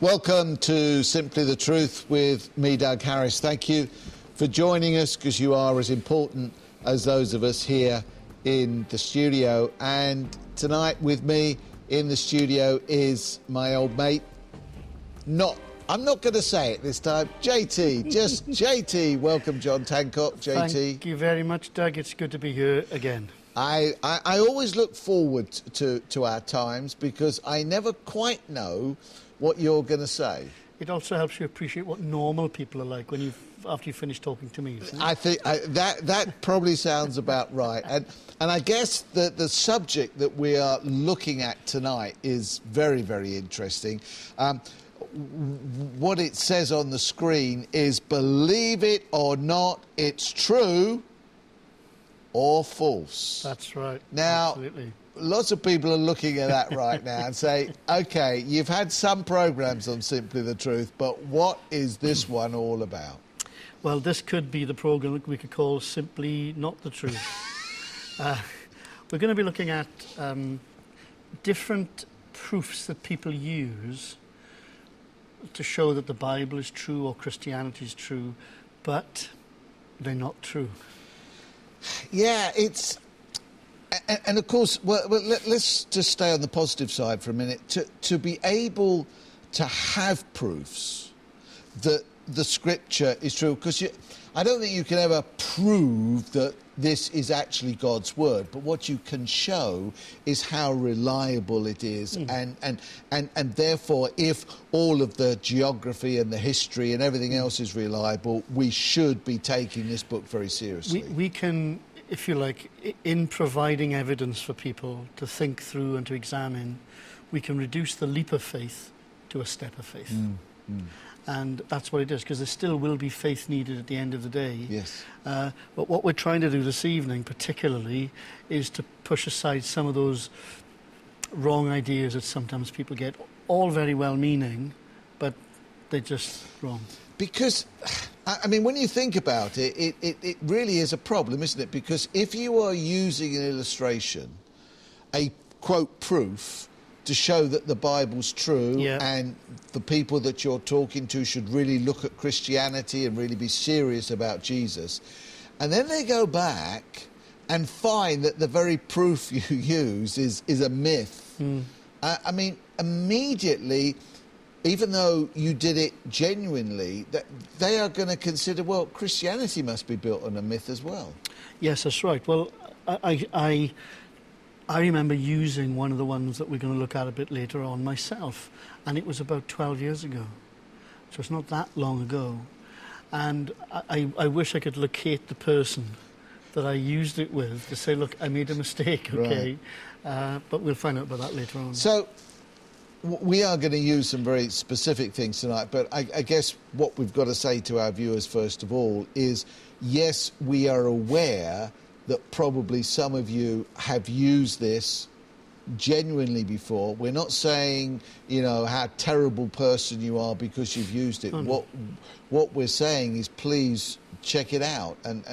Welcome to Simply the Truth with me, Doug Harris. Thank you for joining us, because you are as important as those of us here in the studio. And tonight with me in the studio is my old mate, I'm not going to say it this time, JT, just JT. Welcome, John Tancock, JT. Thank you very much, Doug. It's good to be here again. I always look forward to our times, because I never quite know what you're going to say. It also helps you appreciate what normal people are like after you finish talking to me. I think that probably sounds about right. And I guess the subject that we are looking at tonight is very, very interesting. What it says on the screen is, believe it or not, it's true or false. That's right. Now, absolutely. Lots of people are looking at that right now and say, OK, you've had some programmes on Simply the Truth, but what is this one all about? Well, this could be the programme that we could call Simply Not the Truth. We're going to be looking at different proofs that people use to show that the Bible is true or Christianity is true, but they're not true. Yeah, it's... And of course, let's just stay on the positive side for a minute. To be able to have proofs that the Scripture is true, because I don't think you can ever prove that this is actually God's word, but what you can show is how reliable it is, and therefore, if all of the geography and the history and everything else is reliable, we should be taking this book very seriously. We can, if you like, in providing evidence for people to think through and to examine, we can reduce the leap of faith to a step of faith. And that's what it is, because there still will be faith needed at the end of the day. Yes. But what we're trying to do this evening, particularly, is to push aside some of those wrong ideas that sometimes people get, all very well-meaning, but they're just wrong. Because, I mean, when you think about it, it really is a problem, isn't it? Because if you are using an illustration, a, quote, proof, to show that the Bible's true, and the people that you're talking to should really look at Christianity and really be serious about Jesus, and then they go back and find that the very proof you use is a myth. I mean, immediately, even though you did it genuinely, that they are going to consider, well, Christianity must be built on a myth as well. Yes, that's right. Well, I remember using one of the ones that we're going to look at a bit later on myself, and it was about 12 years ago, so it's not that long ago. And I wish I could locate the person that I used it with to say, look, I made a mistake, OK? Right. But we'll find out about that later on. So we are going to use some very specific things tonight, but I guess what we've got to say to our viewers, first of all, is, yes, we are aware that probably some of you have used this genuinely before. We're not saying, you know, how terrible person you are because you've used it. What we're saying is, please check it out and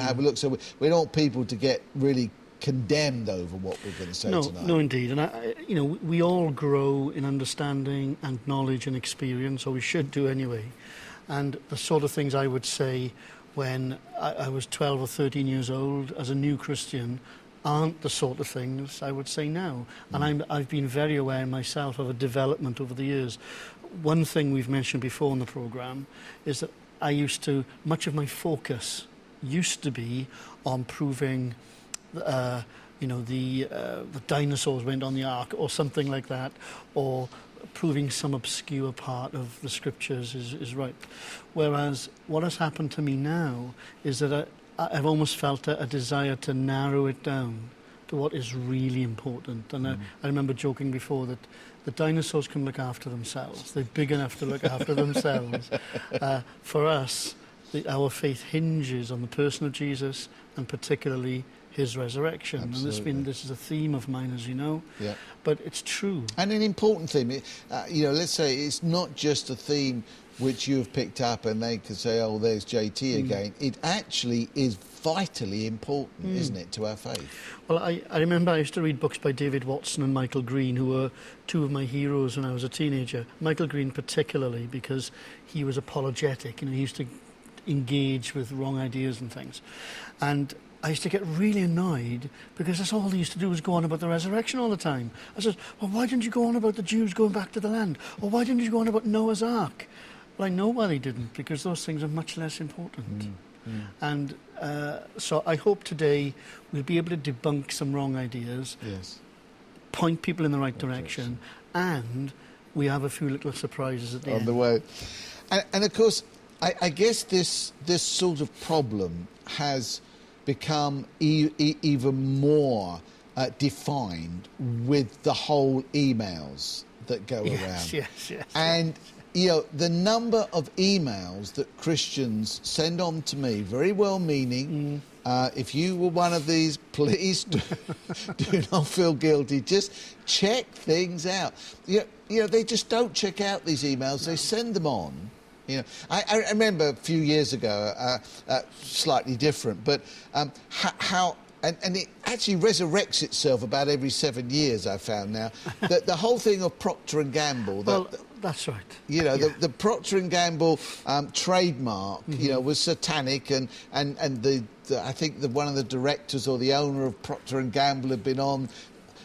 have a look. So we don't want people to get really condemned over what we're going to say tonight. No, indeed. And, you know, we all grow in understanding and knowledge and experience, or we should do anyway. And the sort of things I would say when I was 12 or 13 years old as a new Christian aren't the sort of things I would say now. And I've been very aware myself of a development over the years. One thing we've mentioned before in the programme is that much of my focus used to be on proving, you know, the dinosaurs went on the ark or something like that, or proving some obscure part of the Scriptures is right. Whereas what has happened to me now is that I've almost felt a desire to narrow it down to what is really important. And I remember joking before that the dinosaurs can look after themselves. They're big enough to look after themselves. For us, our faith hinges on the person of Jesus, and particularly his resurrection. Absolutely. And this is a theme of mine, as you know. Yeah. But it's true. And an important theme. Let's say it's not just a theme which you have picked up and they could say, oh, there's JT again. It actually is vitally important, isn't it, to our faith? Well, I remember I used to read books by David Watson and Michael Green, who were two of my heroes when I was a teenager. Michael Green particularly, because he was apologetic. He used to engage with wrong ideas and things. And I used to get really annoyed because that's all they used to do was go on about the resurrection all the time. I said, well, why didn't you go on about the Jews going back to the land? Or why didn't you go on about Noah's Ark? Well, I know why they didn't, because those things are much less important. And so I hope today we'll be able to debunk some wrong ideas, point people in the right direction, and we have a few little surprises at the end. On the way. And of course, I guess this sort of problem has become even more defined with the whole emails that go around. Yes. And, the number of emails that Christians send on to me, very well-meaning, if you were one of these, please do not feel guilty. Just check things out. They just don't check out these emails. They send them on. I remember a few years ago, slightly different, but how... And it actually resurrects itself about every 7 years, I found now. The whole thing of Procter Gamble... That's right. The Procter Gamble trademark, was satanic, and I think one of the directors or the owner of Procter Gamble had been on.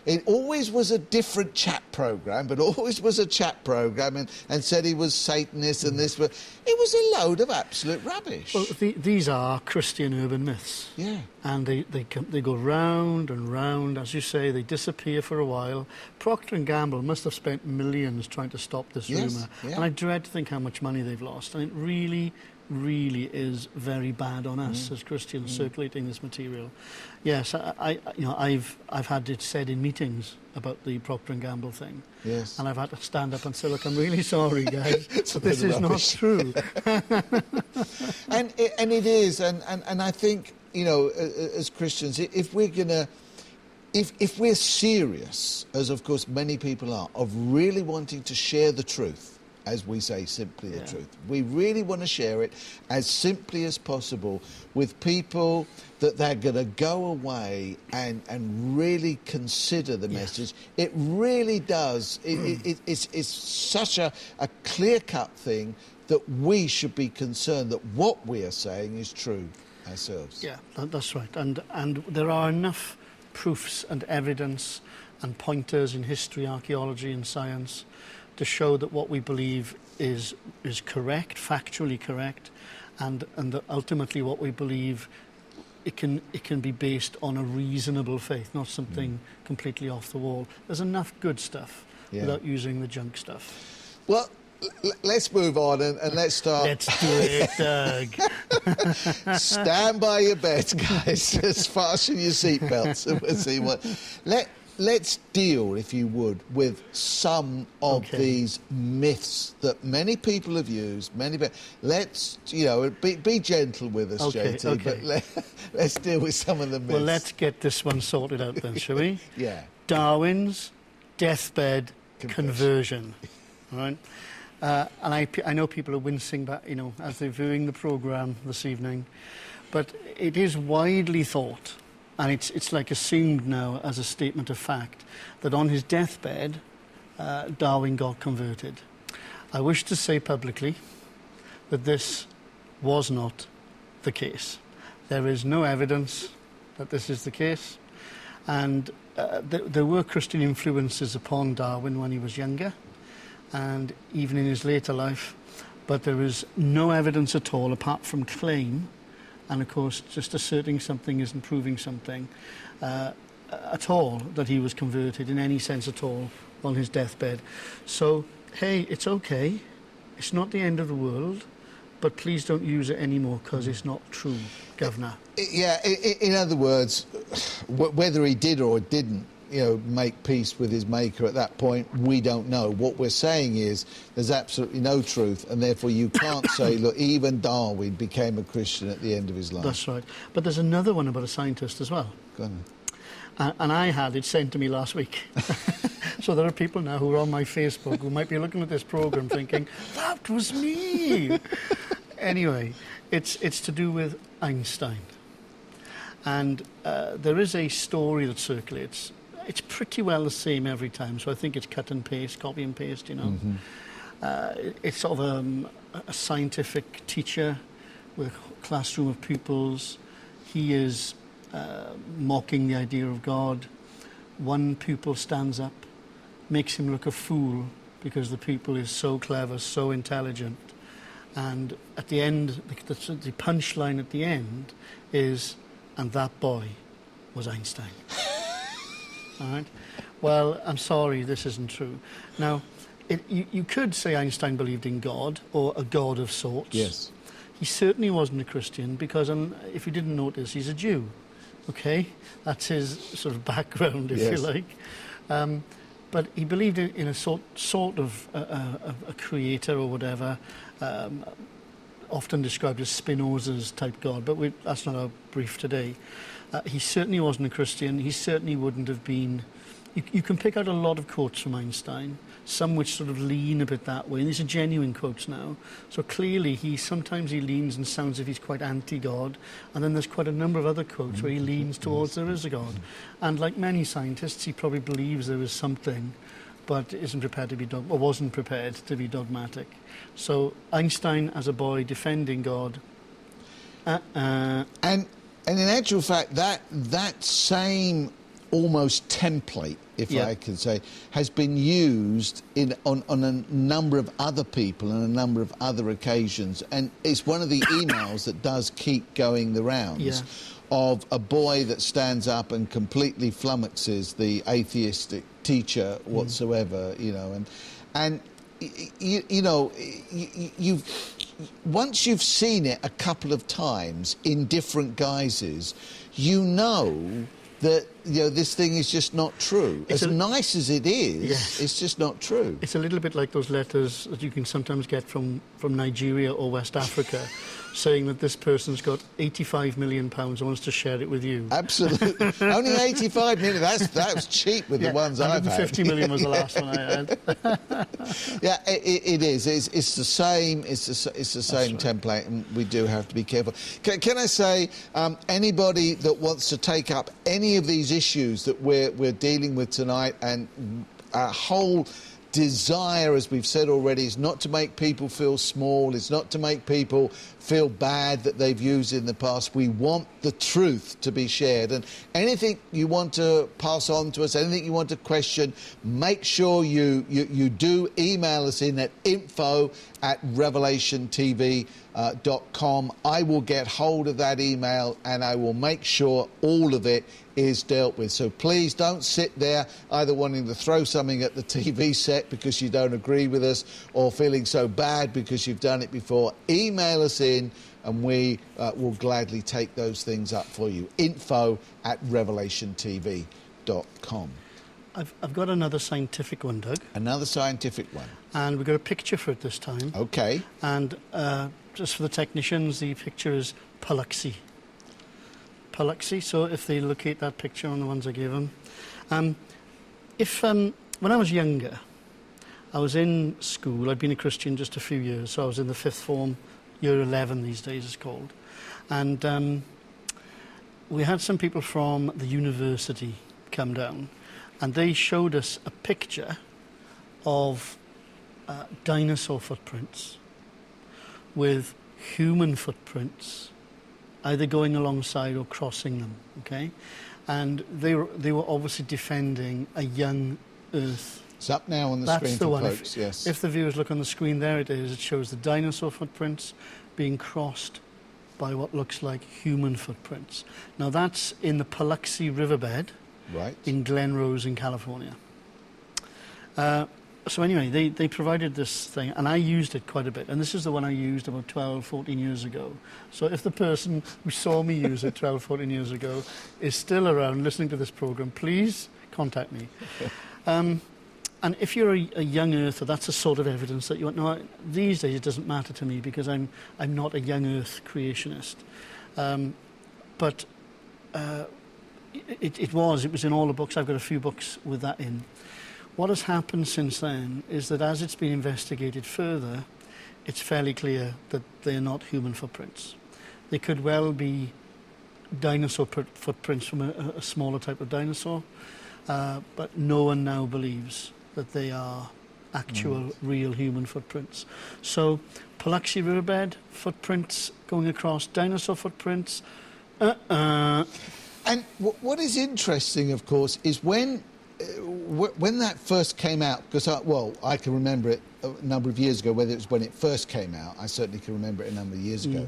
It always was a different chat programme, but always was a chat programme, and said he was Satanist and this, but it was a load of absolute rubbish. Well, these are Christian urban myths. Yeah. And they go round and round, as you say, they disappear for a while. Procter & Gamble must have spent millions trying to stop this rumour. Yeah. And I dread to think how much money they've lost. And it really is very bad on us as Christians circulating this material. Yes, I've had it said in meetings about the Procter & Gamble thing. Yes. And I've had to stand up and say, look, I'm really sorry, guys, but this is not true. and it is, and I think, as Christians, if we're going to... If we're serious, as of course many people are, of really wanting to share the truth, as we say, simply the truth. We really want to share it as simply as possible with people that they're going to go away and really consider the message. It really does. It's such a clear-cut thing that we should be concerned that what we are saying is true ourselves. Yeah, that's right. And there are enough proofs and evidence and pointers in history, archaeology and science to show that what we believe is correct, factually correct, and that ultimately what we believe, it can be based on a reasonable faith, not something completely off the wall. There's enough good stuff without using the junk stuff. Well, let's move on and let's start. Let's do it, Doug. Stand by your beds, guys. Just fasten your seatbelts and we'll see what... Let's deal, if you would, with some of these myths that many people have used. Let's, be gentle with us, JT, but let's deal with some of the myths. Well, let's get this one sorted out then, shall we? Yeah. Darwin's deathbed conversion. All right? And I know people are wincing back, as they're viewing the programme this evening, but it is widely thought, and it's like assumed now as a statement of fact, that on his deathbed, Darwin got converted. I wish to say publicly that this was not the case. There is no evidence that this is the case, and there were Christian influences upon Darwin when he was younger, and even in his later life, but there is no evidence at all apart from claim. And of course, just asserting something isn't proving something at all, that he was converted in any sense at all on his deathbed. So, hey, it's okay. It's not the end of the world, but please don't use it anymore because it's not true, Governor. Yeah, in other words, whether he did or didn't make peace with his maker at that point, we don't know. What we're saying is there's absolutely no truth, and therefore you can't say, look, even Darwin became a Christian at the end of his life. That's right. But there's another one about a scientist as well. Go on. And I had it sent to me last week. So there are people now who are on my Facebook who might be looking at this programme thinking, that was me! Anyway, it's to do with Einstein. And there is a story that circulates. It's pretty well the same every time, so I think it's cut and paste, copy and paste, Mm-hmm. It's sort of a scientific teacher with a classroom of pupils. He is mocking the idea of God. One pupil stands up, makes him look a fool because the pupil is so clever, so intelligent. And at the end, the punchline at the end is, and that boy was Einstein. All right? Well, I'm sorry, this isn't true. Now, you could say Einstein believed in God, or a God of sorts. Yes. He certainly wasn't a Christian because, if you didn't notice, he's a Jew. Okay? That's his sort of background, if you like. But he believed in a sort of a creator or whatever, often described as Spinoza's type God, but that's not our brief today. He certainly wasn't a Christian. He certainly wouldn't have been... You can pick out a lot of quotes from Einstein, some which sort of lean a bit that way. And these are genuine quotes now. So clearly, sometimes he leans and sounds as if he's quite anti-God. And then there's quite a number of other quotes where he leans towards there is a God. And like many scientists, he probably believes there is something, but isn't prepared to be or wasn't prepared to be dogmatic. So Einstein, as a boy, defending God. And in actual fact, that same almost template, if I could say, has been used on a number of other people and a number of other occasions. And it's one of the emails that does keep going the rounds of a boy that stands up and completely flummoxes the atheistic teacher whatsoever, and once you've seen it a couple of times in different guises, you know that this thing is just not true. As nice as it is, it's just not true. It's a little bit like those letters that you can sometimes get from Nigeria or West Africa saying that this person's got £85 million and wants to share it with you. Absolutely. Only 85 million. That was cheap with the ones I've had. 50 million was the last one I had. Yeah, it is. It's the same. It's the same template, and we do have to be careful. Can I say, anybody that wants to take up any of these issues that we're dealing with tonight, and our whole desire, as we've said already, is not to make people feel small, it's not to make people feel bad that they've used in the past. We want the truth to be shared, and anything you want to pass on to us, anything you want to question, make sure you do email us in at info@revelationtv.com. I will get hold of that email and I will make sure all of it is dealt with. So please don't sit there either wanting to throw something at the TV set because you don't agree with us, or feeling so bad because you've done it before. Email us in and we will gladly take those things up for you. info@revelationtv.com. I've got another scientific one, Doug. Another scientific one. And we've got a picture for it this time. Okay. And just for the technicians, the picture is Paluxy. Paluxy, so if they locate that picture on the ones I gave them. When I was younger, I was in school. I'd been a Christian just a few years, so I was in the fifth form, year 11 these days it's called. And we had some people from the university come down, and they showed us a picture of dinosaur footprints with human footprints either going alongside or crossing them, okay? And they were obviously defending a young Earth. It's up now on the screen That's the for one. folks, yes. If the viewers look on the screen, there it is. It shows the dinosaur footprints being crossed by what looks like human footprints. Now that's in the Paluxy riverbed in Glen Rose in California. So anyway, they provided this thing, and I used it quite a bit. And this is the one I used about 12, 14 years ago. So if the person who saw me use it 12, 14 years ago is still around listening to this programme, please contact me. And if you're a young earther, that's the sort of evidence that you want. Now, these days it doesn't matter to me because I'm not a young earth creationist. But it was in all the books. I've got a few books with that in. What has happened since then is that as it's been investigated further, it's fairly clear that they're not human footprints. They could well be dinosaur footprints from a smaller type of dinosaur, but no one now believes that they are actual, real human footprints. So, Paluxy Riverbed, footprints going across, dinosaur footprints, And what is interesting, of course, is when that first came out, because I can remember it a number of years ago, whether it was when it first came out, I certainly can remember it a number of years ago.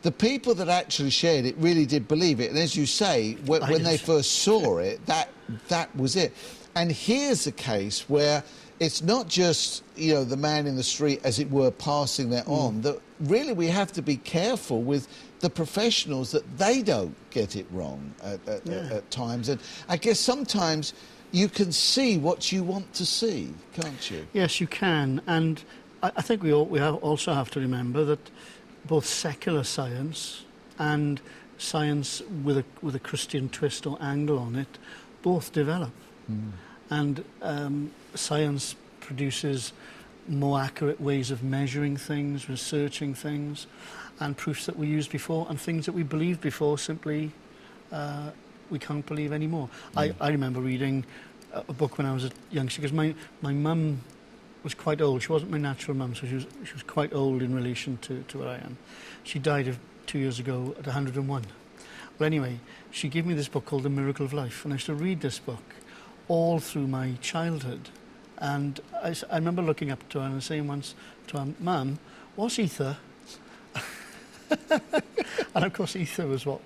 The people that actually shared it really did believe it. And as you say, when they first saw it, that was it. And here's a case where it's not just, the man in the street, as it were, passing that on. That really we have to be careful with the professionals that they don't get it wrong at times. And I guess sometimes you can see what you want to see, can't you? Yes, you can. And I think we also have to remember that both secular science and science with a Christian twist or angle on it both develop. And science produces more accurate ways of measuring things, researching things, and proofs that we used before, and things that we believed before simply we can't believe anymore. I remember reading a book when I was a youngster, because my mum was quite old. She wasn't my natural mum, so she was quite old in relation to where I am. She died 2 years ago at 101. Well, anyway, she gave me this book called The Miracle of Life, and I used to read this book all through my childhood. And I remember looking up to her and saying once to her, "Mum, what's ether?" And of course, ether was what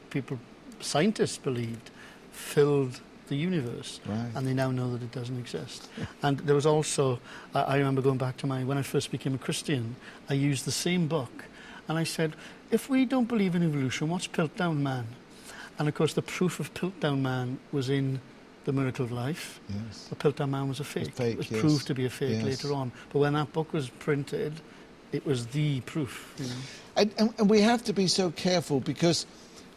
scientists believed, filled the universe. Right. And they now know that it doesn't exist. And there was also, I remember going back to when I first became a Christian, I used the same book. And I said, if we don't believe in evolution, what's Piltdown Man? And of course, the proof of Piltdown Man was in The Miracle of Life. Yes. The Piltdown Man was a fake. It was proved to be a fake later on. But when that book was printed, it was the proof. And we have to be so careful because,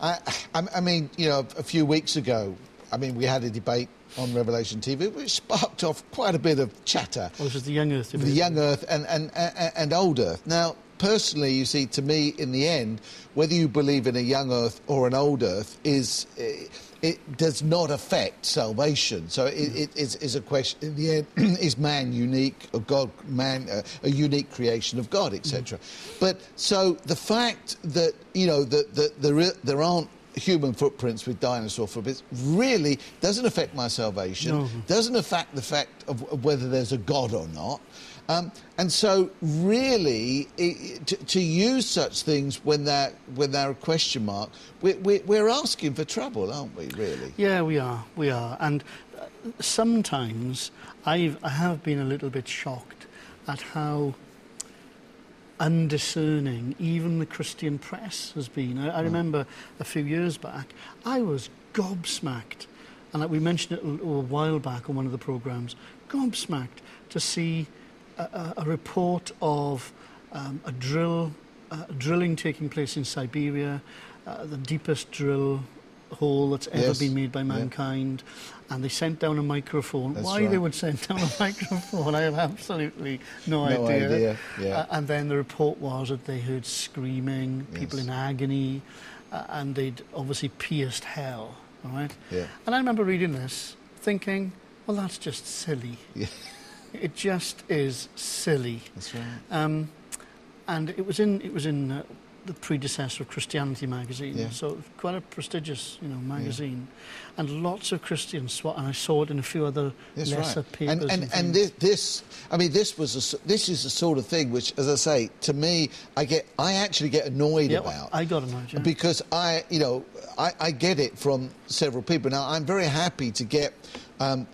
I mean, a few weeks ago, we had a debate on Revelation TV which sparked off quite a bit of chatter. Well, this is the young Earth debate. The young Earth and old Earth. Now, personally, you see, to me, in the end, whether you believe in a young Earth or an old Earth it does not affect salvation. So it is a question, in the end, is man unique, or God, a unique creation of God, etc. But so the fact that, that there aren't human footprints with dinosaur footprints really doesn't affect my salvation, doesn't affect the fact of whether there's a God or not. And so, really, to use such things when they're a question mark, we're asking for trouble, aren't we? Really? Yeah, we are. And sometimes I have been a little bit shocked at how undiscerning even the Christian press has been. I remember a few years back, I was gobsmacked, and we mentioned it a while back on one of the programmes, gobsmacked to see a report of a drilling taking place in Siberia, the deepest drill hole that's ever been made by mankind, and they sent down a microphone. Why they would send down a microphone, I have absolutely no idea. And then the report was that they heard screaming, people in agony, and they'd obviously pierced hell, all right? Yeah. And I remember reading this, thinking, well, that's just silly. Yeah. It just is silly. That's right. And it was in the predecessor of Christianity magazine, so quite a prestigious, magazine, and lots of Christians. And I saw it in a few other lesser papers. And this is the sort of thing which, as I say, to me, I actually get annoyed about. I got annoyed because I get it from several people. Now I'm very happy to get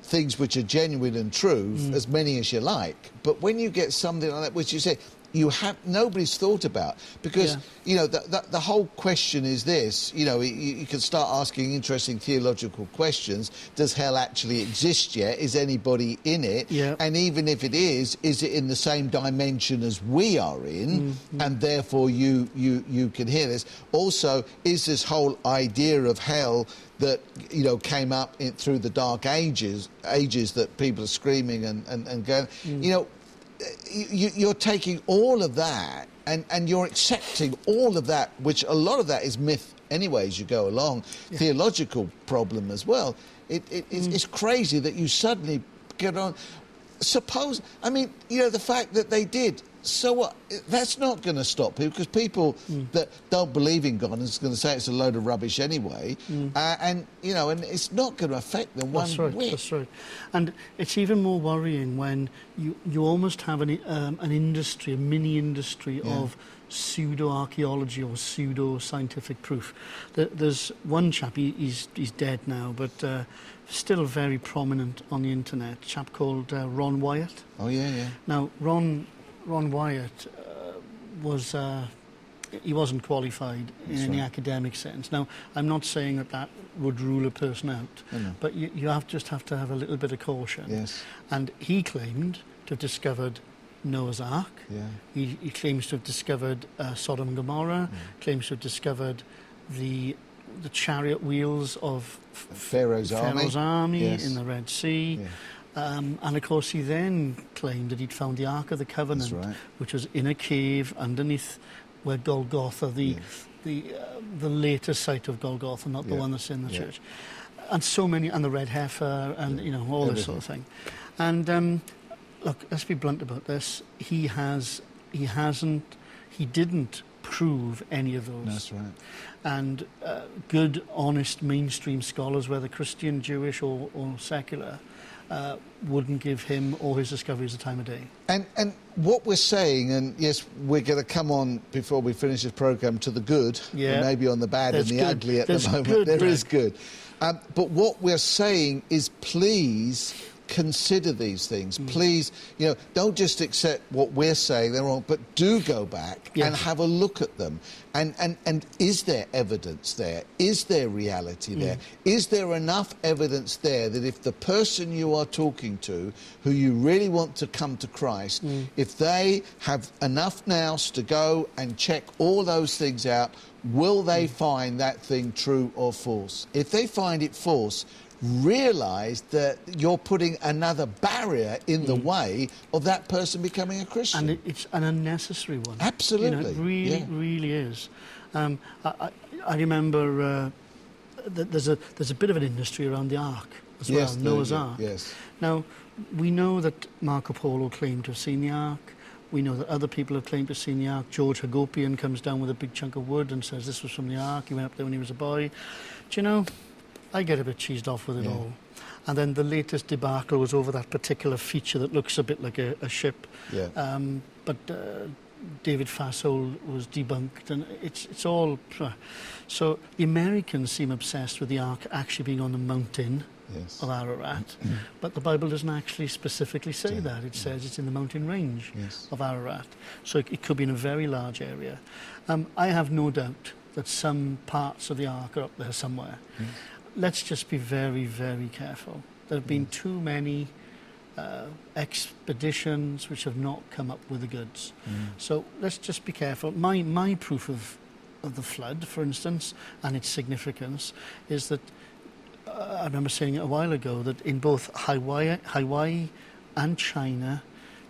things which are genuine and true, as many as you like. But when you get something like that, which you say, nobody's thought about, because the whole question is this. You can start asking interesting theological questions. Does hell actually exist yet? Is anybody in it? Yeah. And even if it is it in the same dimension as we are in? And therefore you can hear this. Also, is this whole idea of hell that came up through the Dark Ages that people are screaming and going, you're taking all of that and you're accepting all of that, which a lot of that is myth anyway as you go along, theological problem as well. It's crazy that you suddenly get on. Suppose, the fact that they did, so what? That's not going to stop people, because people that don't believe in God is going to say it's a load of rubbish anyway, and it's not going to affect them one whit. That's right. And it's even more worrying when you almost have an industry, a mini industry of pseudo-archaeology or pseudo-scientific proof. There's one chap, he's dead now, but still very prominent on the internet, a chap called Ron Wyatt. Oh, yeah. Now, Ron Wyatt he wasn't qualified in any academic sense. Now, I'm not saying that would rule a person out, but you just have to have a little bit of caution. Yes. And he claimed to have discovered Noah's Ark. Yeah. He claims to have discovered Sodom and Gomorrah, claims to have discovered the chariot wheels of Pharaoh's army yes. in the Red Sea. Yeah. And of course he then claimed that he'd found the Ark of the Covenant, which was in a cave underneath where Golgotha, the later site of Golgotha, not the one that's in the church, and so many, and the red heifer, and all this sort of thing. And look, let's be blunt about this. He didn't prove any of those. That's right. And good, honest, mainstream scholars, whether Christian, Jewish, or secular, wouldn't give him or his discoveries the time of day. And what we're saying, and yes, we're going to come on before we finish this programme to the good, and maybe on the bad and the ugly at the moment. There is good. But what we're saying is, please consider these things. Please, don't just accept what we're saying, they're wrong, but do go back and have a look at them. And is there evidence there? Is there reality there? Is there enough evidence there that if the person you are talking to, who you really want to come to Christ, if they have enough nous to go and check all those things out, will they find that thing true or false? If they find it false, realise that you're putting another barrier in the way of that person becoming a Christian. And it's an unnecessary one. Absolutely. It really is. I remember that there's a bit of an industry around the Ark as well, Noah's Ark. Yes. Now, we know that Marco Polo claimed to have seen the Ark. We know that other people have claimed to have seen the Ark. George Hagopian comes down with a big chunk of wood and says this was from the Ark. He went up there when he was a boy. Do you know, I get a bit cheesed off with it all. And then the latest debacle was over that particular feature that looks a bit like a ship. Yeah. But David Fassol was debunked, and it's all... So the Americans seem obsessed with the Ark actually being on the mountain of Ararat, but the Bible doesn't actually specifically say that. It says it's in the mountain range of Ararat. So it could be in a very large area. I have no doubt that some parts of the Ark are up there somewhere. Let's just be very, very careful. There have been too many expeditions which have not come up with the goods. So let's just be careful. My proof of the flood, for instance, and its significance, is that I remember saying it a while ago that in both Hawaii and China,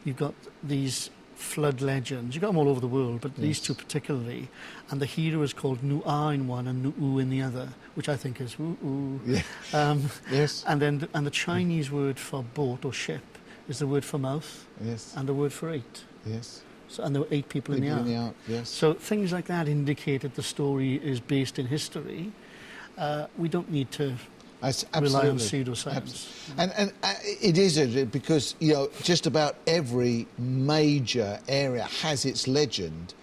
you've got these flood legends. You've got them all over the world, but these two particularly. And the hero is called Nu'a in one and Nu'u in the other, which I think is ooh. Yes. And then the Chinese word for boat or ship is the word for mouth and the word for eight. Yes. So, and there were 8 people in the ark. Yes. So things like that indicate that the story is based in history. We don't need to rely on pseudoscience. And it is, because just about every major area has its legend,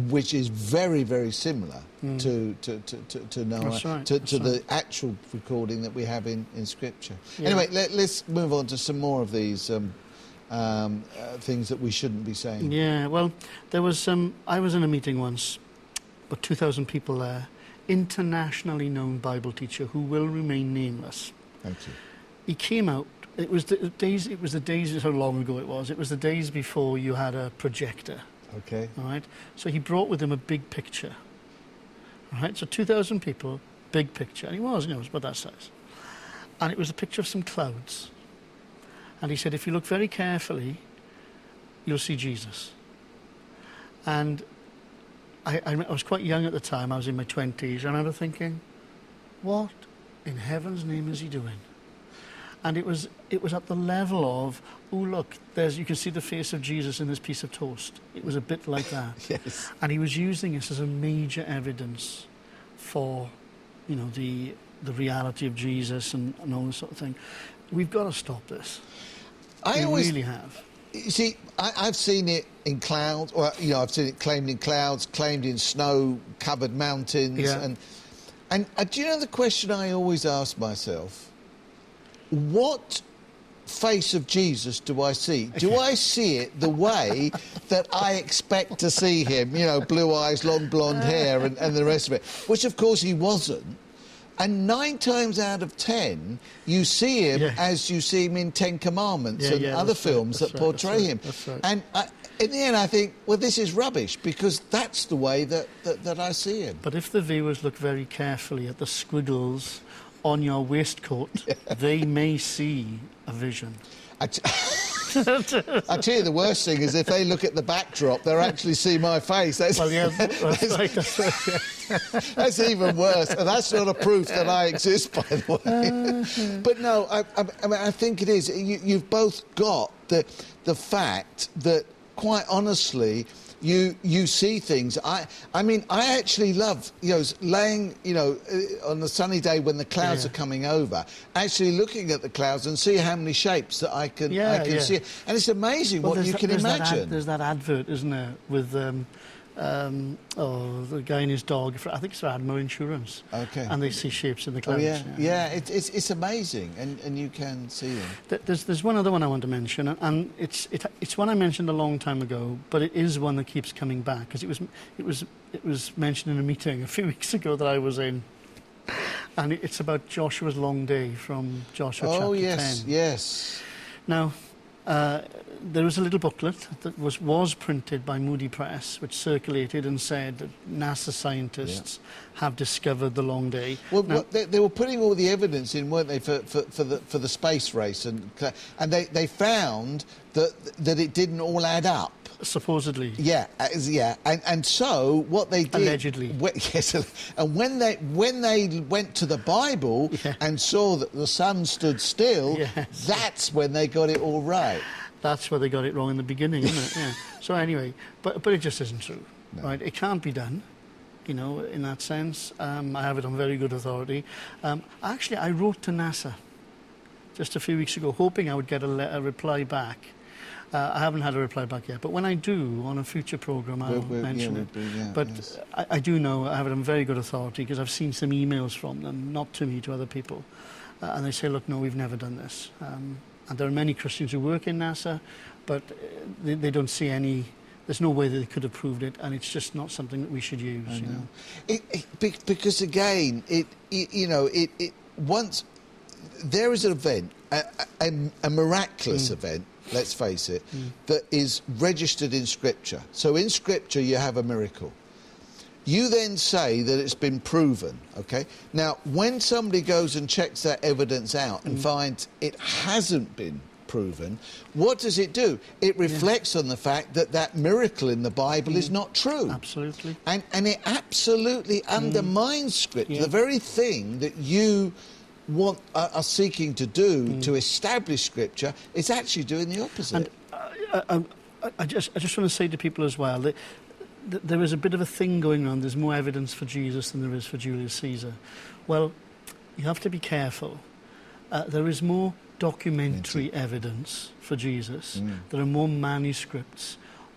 which is very, very similar to Noah, to the actual recording that we have in Scripture. Anyway, let's move on to some more of these things that we shouldn't be saying. Yeah, well, there was I was in a meeting once, about 2,000 people there, internationally known Bible teacher who will remain nameless. Thank you. He came out. It was the days. How long ago it was? It was the days before you had a projector. Okay. All right. So he brought with him a big picture. All right. So 2,000 people, big picture, and he was, it was about that size. And it was a picture of some clouds. And he said, if you look very carefully, you'll see Jesus. And I was quite young at the time. I was in my 20s. I remember thinking, what in heaven's name is he doing? And it was at the level of, oh, look, you can see the face of Jesus in this piece of toast. It was a bit like that. Yes. And he was using this as a major evidence for, the reality of Jesus and all this sort of thing. We've got to stop this. We really have. You see, I've seen it in clouds, or I've seen it claimed in clouds, claimed in snow-covered mountains, Yeah. and do you know the question I always ask myself? What face of Jesus do I see? Do I see it the way that I expect to see him? Blue eyes, long blonde hair, and the rest of it. Which, of course, he wasn't. And 9 times out of 10, you see him as you see him in 10 Commandments and other films that portray him. That's right. And in the end, I think, well, this is rubbish, because that's the way that I see him. But if the viewers look very carefully at the squiggles on your waistcoat, they may see a vision. I tell you, the worst thing is if they look at the backdrop, they'll actually see my face. That's even worse. And that's not a proof that I exist, by the way. But no, I think it is. You've both got the fact that, quite honestly, you see things. I actually love, laying, on a sunny day when the clouds are coming over, actually looking at the clouds and see how many shapes that I can see. And it's amazing what you can imagine. There's that advert, isn't there, with the guy and his dog. I think it's for Admiral Insurance. Okay. And they see shapes in the clouds. It's amazing, and you can see them. There's one other one I want to mention, and it's one I mentioned a long time ago, but it is one that keeps coming back, because it was mentioned in a meeting a few weeks ago that I was in, and it's about Joshua's long day from Joshua chapter 10. Yes. Now, there was a little booklet that was printed by Moody Press, which circulated and said that NASA scientists have discovered the long day. Well, now, they were putting all the evidence in, weren't they, for the space race, and they found that it didn't all add up. Supposedly. Yeah, and so what they did... Allegedly. And when they went to the Bible and saw that the sun stood still, that's when they got it all right. That's where they got it wrong in the beginning, isn't it? Yeah. So anyway, but it just isn't true, right? It can't be done, in that sense. I have it on very good authority. Actually, I wrote to NASA just a few weeks ago, hoping I would get a reply back. I haven't had a reply back yet, but when I do, on a future programme, I'll mention it. But I do know, I have it on very good authority, because I've seen some emails from them, not to me, to other people, and they say, look, no, we've never done this. And there are many Christians who work in NASA, but they don't see any... There's no way that they could have proved it, and it's just not something that we should use. I know. Because again, once there is an event, a miraculous event, let's face it, that is registered in Scripture. So in Scripture you have a miracle. You then say that it's been proven, okay? Now, when somebody goes and checks that evidence out and finds it hasn't been proven, what does it do? It reflects on the fact that that miracle in the Bible is not true. Absolutely. And it absolutely undermines Scripture. The very thing that you are seeking to do to establish Scripture is actually doing the opposite. And I just want to say to people as well that there is a bit of a thing going on. There's more evidence for Jesus than there is for Julius Caesar. Well, you have to be careful. There is more documentary evidence for Jesus. There are more manuscripts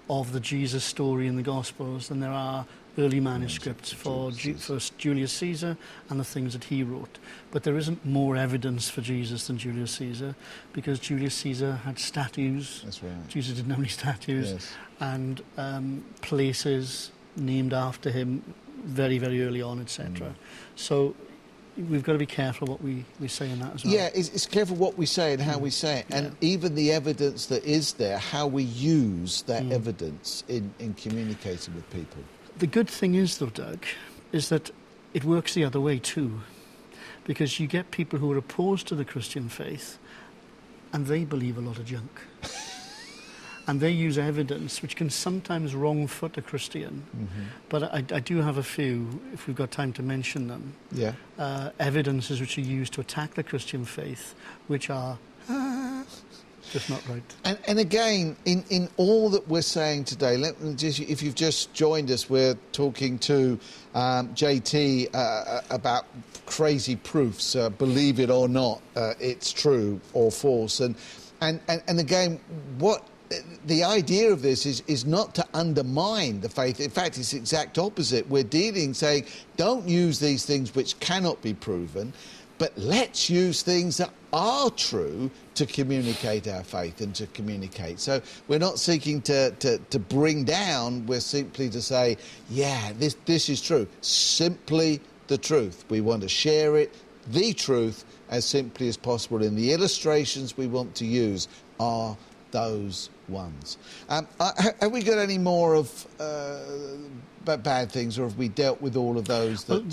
of the Jesus story in the Gospels than there are early manuscripts for Julius Caesar and the things that he wrote. But there isn't more evidence for Jesus than Julius Caesar, because Julius Caesar had statues. That's right. Jesus didn't have any statues. Yes. And places named after him very, very early on, etc. So we've got to be careful what we say in that as well. Yeah, it's careful what we say and how we say it. And even the evidence that is there, how we use that evidence in communicating with people. The good thing is, though, Doug, is that it works the other way too. Because you get people who are opposed to the Christian faith and they believe a lot of junk. And they use evidence which can sometimes wrong foot a Christian. But I do have a few, if we've got time to mention them, evidences which are used to attack the Christian faith, which are just not right. And again, in all that we're saying today, if you've just joined us, we're talking to JT about crazy proofs, believe it or not, it's true or false. And again, what the idea of this is not to undermine the faith. In fact, it's the exact opposite. We're saying, don't use these things which cannot be proven, but let's use things that are true to communicate our faith and to communicate. So we're not seeking to bring down, we're simply to say, yeah, this is true. Simply the truth. We want to share it, the truth, as simply as possible. And the illustrations we want to use are those ones. Have we got any more of bad things, or have we dealt with all of those? That,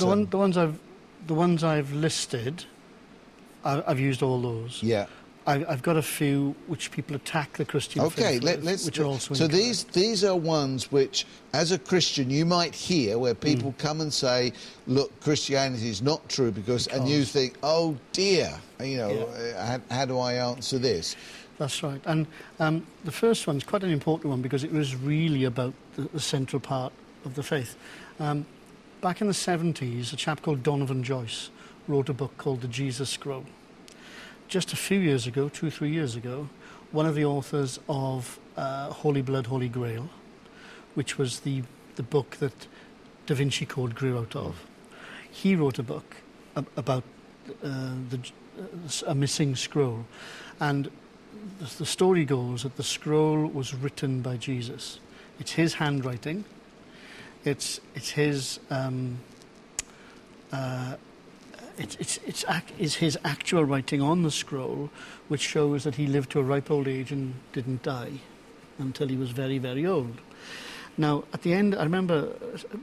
the ones I've listed, I've used all those. Yeah. I've got a few which people attack the Christian faith with, which are also so incorrect. these are ones which, as a Christian, you might hear where people come and say, "Look, Christianity is not true," because and you think, "Oh dear, how do I answer this?" That's right. And the first one's quite an important one because it was really about the central part of the faith. Back in the 70s, a chap called Donovan Joyce wrote a book called The Jesus Scroll. Just a few years ago, 2-3 years ago, one of the authors of Holy Blood, Holy Grail, which was the book that Da Vinci Code grew out of, he wrote a book about a missing scroll. And the story goes that the scroll was written by Jesus. It's his handwriting. It's his his actual writing on the scroll, which shows that he lived to a ripe old age and didn't die until he was very, very old. Now, at the end, I remember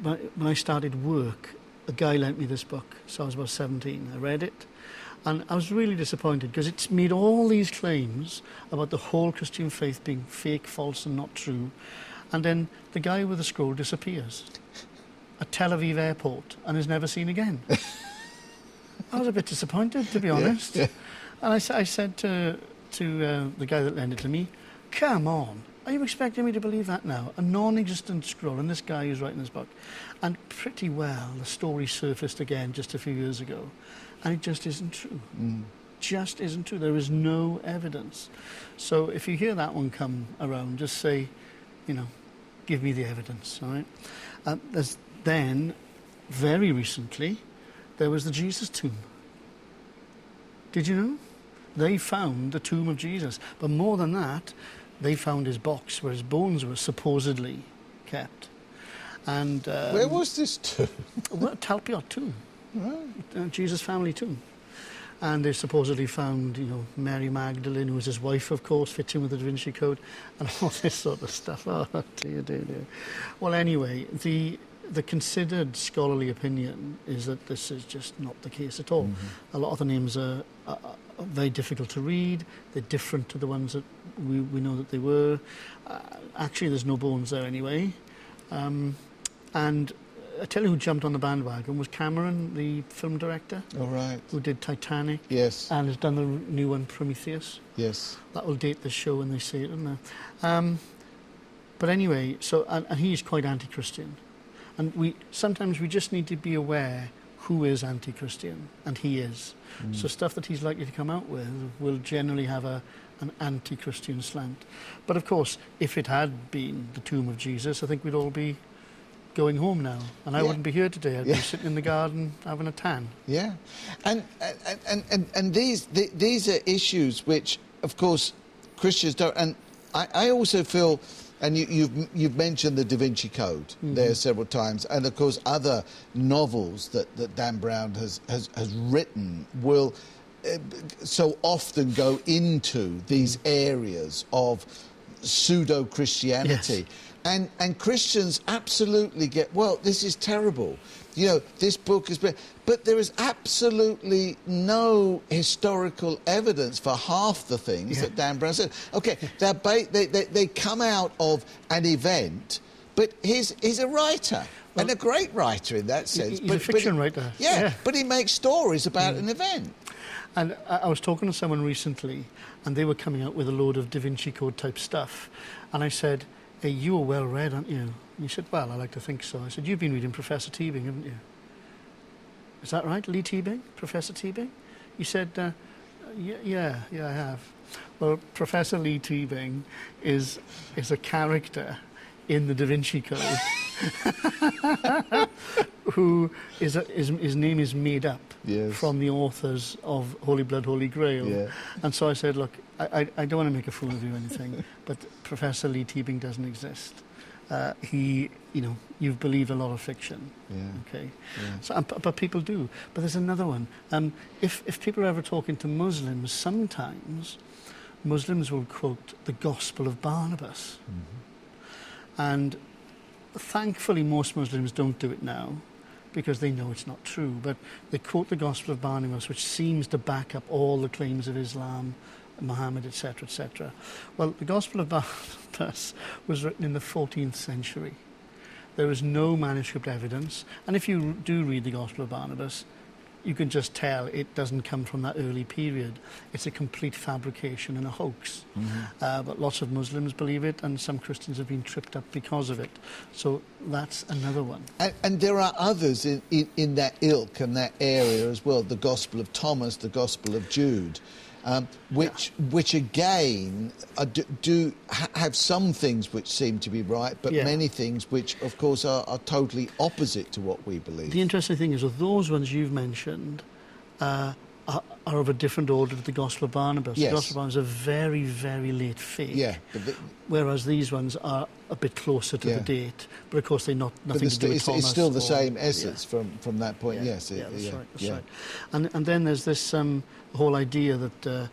when I started work, a guy lent me this book. So I was about 17. I read it. And I was really disappointed because it's made all these claims about the whole Christian faith being fake, false and not true. And then the guy with the scroll disappears at Tel Aviv airport and is never seen again. I was a bit disappointed, to be honest. Yeah. And I said to the guy that lent it to me, come on, are you expecting me to believe that now? A non-existent scroll, and this guy who's writing this book. And pretty well, the story surfaced again just a few years ago. And it just isn't true. Just isn't true. There is no evidence. So if you hear that one come around, just say, give me the evidence, all right? Then, very recently, there was the Jesus tomb. Did you know? They found the tomb of Jesus. But more than that, they found his box where his bones were supposedly kept. And where was this tomb? Well, Talpiot tomb. Right. Jesus' family tomb. And they supposedly found, Mary Magdalene, who was his wife, of course, fits in with the Da Vinci Code, and all this sort of stuff. Oh, dear. Well, anyway, the considered scholarly opinion is that this is just not the case at all. A lot of the names are very difficult to read. They're different to the ones that we know that they were. Actually, there's no bones there anyway. And I tell you who jumped on the bandwagon was Cameron, the film director. All right. Who did Titanic. Yes. And has done the new one, Prometheus. Yes. That will date the show when they see it, isn't it? But anyway, and he's quite anti-Christian. And sometimes we just need to be aware who is anti-Christian, and he is. So stuff that he's likely to come out with will generally have an anti-Christian slant. But of course, if it had been the tomb of Jesus, I think we'd all be going home now, and I Yeah. wouldn't be here today. I'd Yeah. be sitting in the garden having a tan. Yeah, and these are issues which, of course, Christians don't. And I also feel, and you've mentioned the Da Vinci Code there several times, and of course other novels that Dan Brown has written will so often go into these areas of pseudo-Christianity. Yes. And Christians absolutely get, well, this is terrible. You know, this book has been... But there is absolutely no historical evidence for half the things that Dan Brown said. OK, they come out of an event, but he's a writer, and a great writer in that sense. He's a fiction writer. Yeah, but he makes stories about an event. And I was talking to someone recently, and they were coming out with a load of Da Vinci Code type stuff. And I said, hey, you are well read, aren't you? And he said, well, I like to think so. I said, you've been reading Professor Teabing, haven't you? Is that right, Lee Teabing? Professor Teabing? He said, yeah, I have. Well, Professor Lee Teabing is a character in the Da Vinci Code who his name is made up from the authors of Holy Blood, Holy Grail. Yeah. And so I said, look, I don't want to make a fool of you or anything, but Professor Lee Teabing doesn't exist. You've believed a lot of fiction. Yeah. Okay. Yeah. So, but people do. But there's another one. If people are ever talking to Muslims, sometimes Muslims will quote the Gospel of Barnabas. And thankfully, most Muslims don't do it now because they know it's not true. But they quote the Gospel of Barnabas, which seems to back up all the claims of Islam, Muhammad, etc., etc. Well, the Gospel of Barnabas was written in the 14th century. There is no manuscript evidence. And if you do read the Gospel of Barnabas, you can just tell it doesn't come from that early period. It's a complete fabrication and a hoax. But lots of Muslims believe it, and some Christians have been tripped up because of it. So that's another one. And there are others in that ilk and that area as well. The Gospel of Thomas, the Gospel of Jude, which again do have some things which seem to be right, but many things which, of course, are totally opposite to what we believe. The interesting thing is that those ones you've mentioned are of a different order to the Gospel of Barnabas. Yes. The Gospel of Barnabas is a very, very late fake. Yeah. Whereas these ones are a bit closer to the date. But of course, they're nothing to do with Thomas. It's still the same essence from that point, That's right. And then there's this whole idea that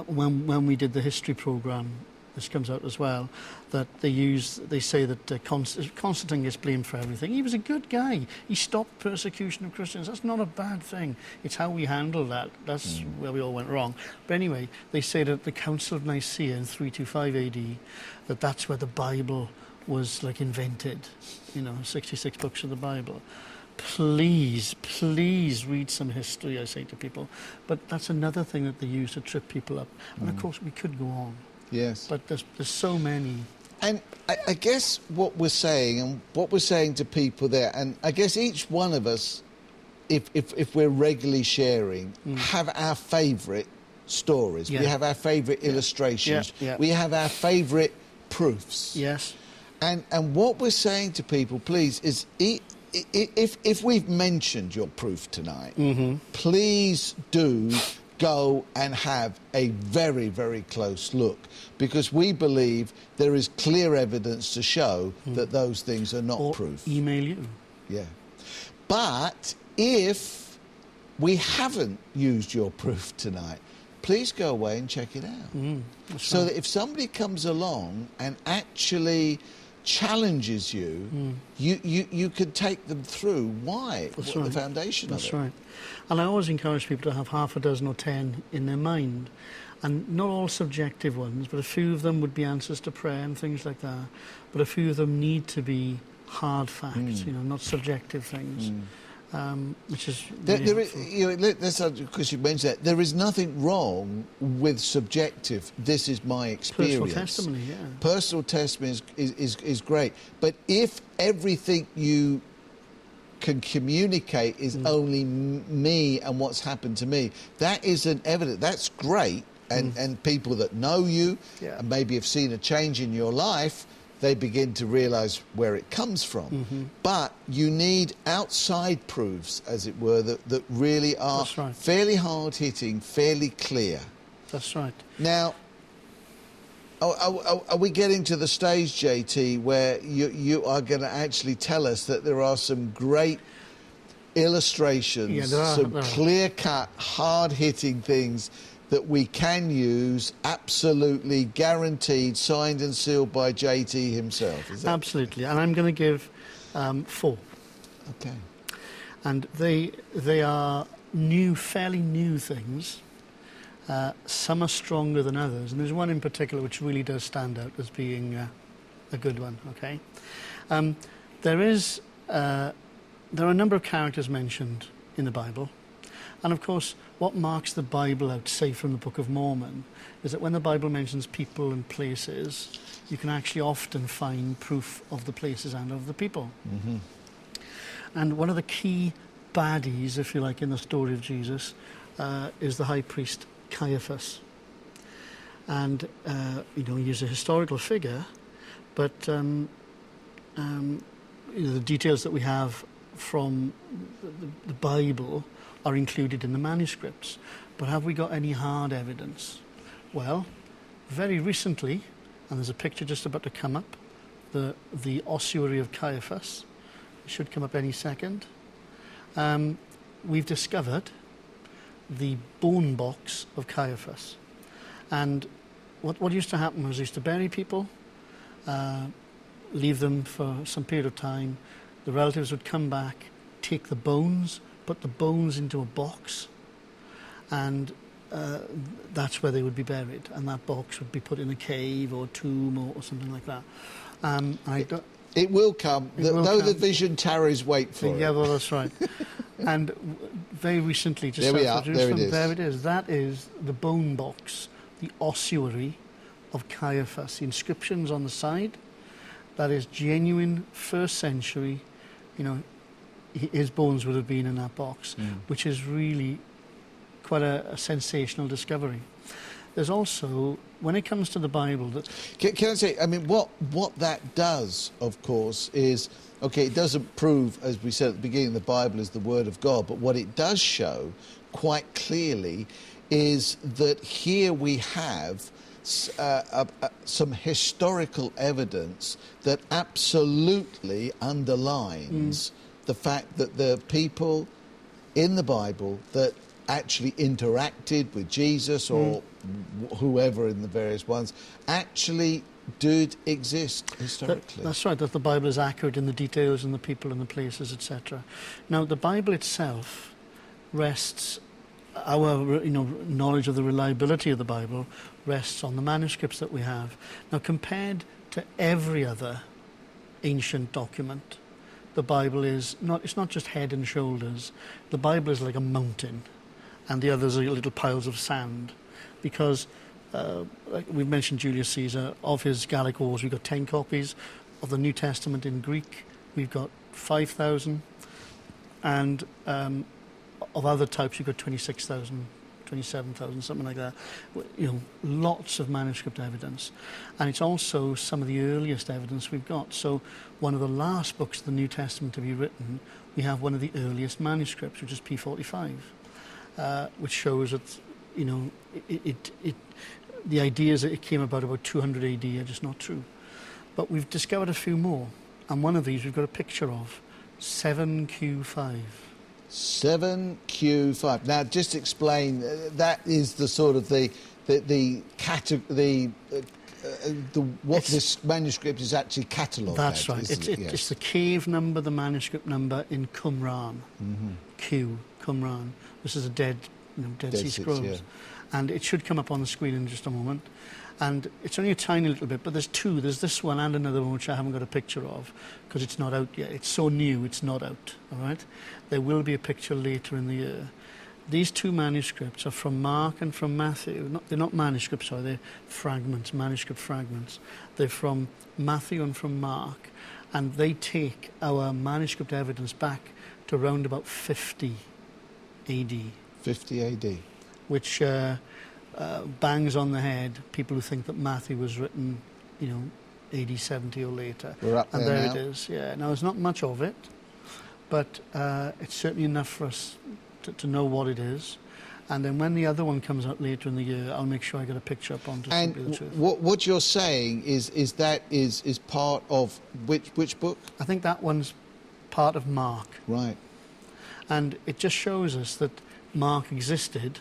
when we did the history programme, this comes out as well, that they say that Constantine gets blamed for everything. He was a good guy. He stopped persecution of Christians. That's not a bad thing. It's how we handle that. That's where we all went wrong. But anyway, they say that the Council of Nicaea in 325 AD, that's where the Bible was like invented. 66 books of the Bible. Please read some history, I say to people. But that's another thing that they use to trip people up. And of course, we could go on. Yes. But there's so many. And I guess what we're saying to people there, and I guess each one of us, if we're regularly sharing, have our favourite stories. We have our favourite illustrations. We have our favourite proofs. Yes. And what we're saying to people, please, is if we've mentioned your proof tonight, please do go and have a very, very close look, because we believe there is clear evidence to show that those things are not proof. Email you. Yeah. But if we haven't used your proof tonight, please go away and check it out. So that if somebody comes along and actually challenges you, you could take them through the foundation of it. That's right. And I always encourage people to have half a dozen or 10 in their mind, and not all subjective ones, but a few of them would be answers to prayer and things like that. But a few of them need to be hard facts, not subjective things. Which is because you mentioned that, there is nothing wrong with subjective. This is my experience. Personal testimony, yeah. Personal testimony is great, but if everything you can communicate is only me and what's happened to me, that isn't evident. That's great, and people that know you and maybe have seen a change in your life, they begin to realise where it comes from. Mm-hmm. But you need outside proofs, as it were, that really are That's right. fairly hard-hitting, fairly clear. That's right. Now, are we getting to the stage, JT, where you are going to actually tell us that there are some great illustrations, some clear-cut, hard-hitting things that we can use, absolutely guaranteed, signed and sealed by JT himself? Is that Absolutely, and I'm going to give 4. okay? And they are new, fairly new things. Some are stronger than others, and there's one in particular which really does stand out as being a good one. Okay, there are a number of characters mentioned in the Bible, and of course, what marks the Bible out, say from the Book of Mormon, is that when the Bible mentions people and places, you can actually often find proof of the places and of the people. Mm-hmm. And one of the key baddies, if you like, in the story of Jesus is the high priest Caiaphas. And, he's a historical figure, but, the details that we have from the Bible are included in the manuscripts. But have we got any hard evidence? Well, very recently, and there's a picture just about to come up, the ossuary of Caiaphas. It should come up any second. We've discovered the bone box of Caiaphas. And what used to happen was they used to bury people, leave them for some period of time. The relatives would come back, take the bones, put the bones into a box, and that's where they would be buried. And that box would be put in a cave or tomb or something like that. It will come, though the vision tarries, wait for it. Yeah, well, that's right. And very recently, just there we are. There it is. There it is. That is the bone box, the ossuary of Caiaphas. The inscriptions on the side, that is genuine first century. His bones would have been in that box, which is really quite a sensational discovery. There's also, when it comes to the Bible, that can I say, I mean, what that does, of course, is, okay, it doesn't prove, as we said at the beginning, the Bible is the Word of God, but what it does show quite clearly is that here we have some historical evidence that absolutely underlines the fact that the people in the Bible that actually interacted with Jesus or whoever in the various ones actually did exist historically. That's right, that the Bible is accurate in the details and the people and the places, etc. Now, the Bible itself rests, our knowledge of the reliability of the Bible rests on the manuscripts that we have. Now, compared to every other ancient document, the Bible is it's not just head and shoulders. The Bible is like a mountain, and the others are little piles of sand, because like we've mentioned Julius Caesar. Of his Gallic Wars, we've got 10 copies. Of the New Testament in Greek, we've got 5,000, and of other types, you've got 26,000, 27,000, something like that. Lots of manuscript evidence. And it's also some of the earliest evidence we've got. So one of the last books of the New Testament to be written, we have one of the earliest manuscripts, which is P45, which shows that, the ideas that it came about 200 AD are just not true. But we've discovered a few more. And one of these we've got a picture of, 7Q5. 7Q5. Now, just explain. That is the sort of what this manuscript is actually catalogued. That's right. It's the cave number, the manuscript number in Qumran. Q, Qumran. This is a Dead Sea Scrolls, yeah. And it should come up on the screen in just a moment. And it's only a tiny little bit, but there's two. There's this one and another one which I haven't got a picture of because it's not out yet. It's so new, it's not out, all right? There will be a picture later in the year. These two manuscripts are from Mark and from Matthew. They're not manuscripts, they're fragments, manuscript fragments. They're from Matthew and from Mark, and they take our manuscript evidence back to around about 50 AD. 50 AD. Which bangs on the head people who think that Matthew was written, AD 70 or later. We're up and there there now. it is, yeah. Now, there's not much of it, but it's certainly enough for us to know what it is. And then when the other one comes out later in the year, I'll make sure I get a picture up onto And Simply the Truth. what you're saying is that is part of which book? I think that one's part of Mark. Right. And it just shows us that Mark existed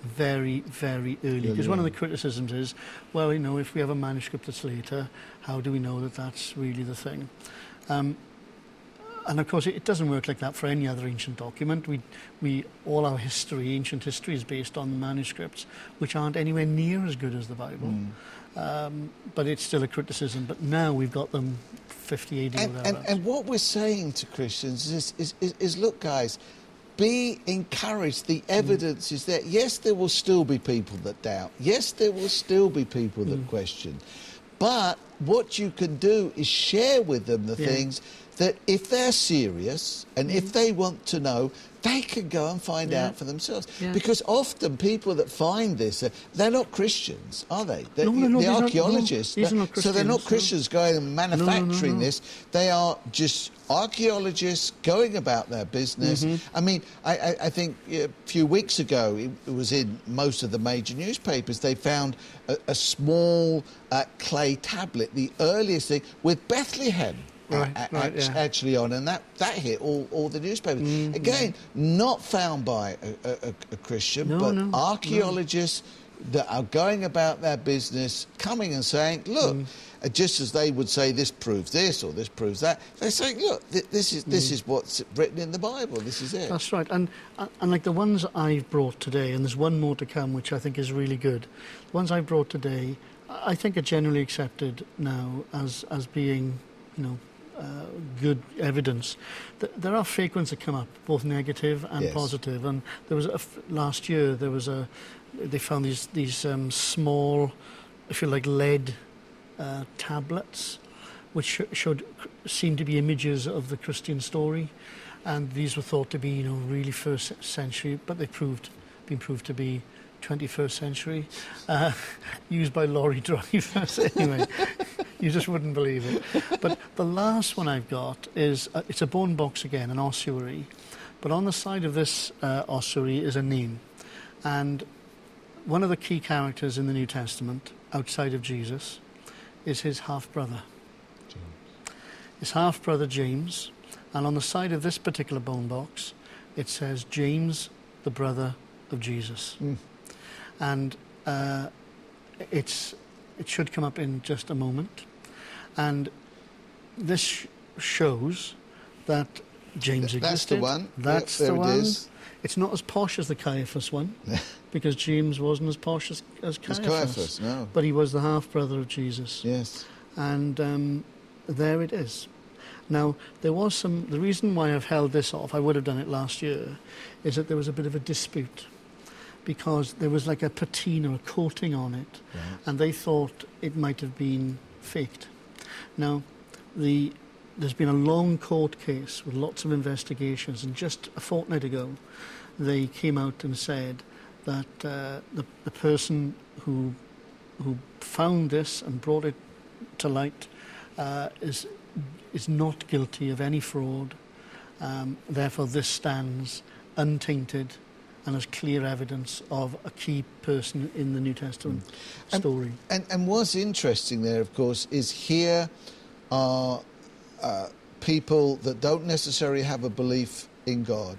very, very early. Because one of the criticisms is, well, if we have a manuscript that's later, how do we know that that's really the thing? And of course, it doesn't work like that for any other ancient document. All our history, ancient history, is based on the manuscripts, which aren't anywhere near as good as the Bible. But it's still a criticism. But now we've got them 50 AD or whatever. And what we're saying to Christians is look, guys, be encouraged. The evidence is there. Yes, there will still be people that doubt. Yes, there will still be people that question. But what you can do is share with them the things that if they're serious and if they want to know, they can go and find out for themselves. Yeah. Because often people that find this, they're not Christians, are they? No, the archaeologists. These are not Christians, so they're not Christians going and manufacturing this. They are just archaeologists going about their business. I mean, I think a few weeks ago, it was in most of the major newspapers, they found a small clay tablet, the earliest thing, with Bethlehem. Actually on, and that hit all the newspapers. Again, not found by a Christian, but archaeologists that are going about their business, coming and saying, look, just as they would say this proves this or this proves that, they're saying, look, this is what's written in the Bible. This is it. That's right. And like the ones I've brought today, and there's one more to come, which I think is really good. The ones I've brought today, I think are generally accepted now as being, good evidence. There are fake ones that come up, both negative and positive. And there was last year they found these small, if you like, lead tablets, which seem to be images of the Christian story, and these were thought to be really first century, but they've been proved to be 21st century, used by lorry drivers. Anyway, you just wouldn't believe it. But the last one I've got is, it's a bone box again, an ossuary. But on the side of this ossuary is a name. And one of the key characters in the New Testament, outside of Jesus, is his half-brother. His half-brother James. And on the side of this particular bone box, it says, James, the brother of Jesus. And it should come up in just a moment. And this shows that James existed. That's the one. That's there the one. It is. It's not as posh as the Caiaphas one, because James wasn't as posh as Caiaphas. No. But he was the half-brother of Jesus. Yes. And there it is. Now, the reason why I've held this off, I would have done it last year, is that there was a bit of a dispute, because there was like a patina, a coating on it, and they thought it might have been faked. Now, there's been a long court case with lots of investigations, and just a fortnight ago, they came out and said that the person who found this and brought it to light is not guilty of any fraud. Therefore, this stands untainted and as clear evidence of a key person in the New Testament story. And what's interesting there, of course, is here are people that don't necessarily have a belief in God,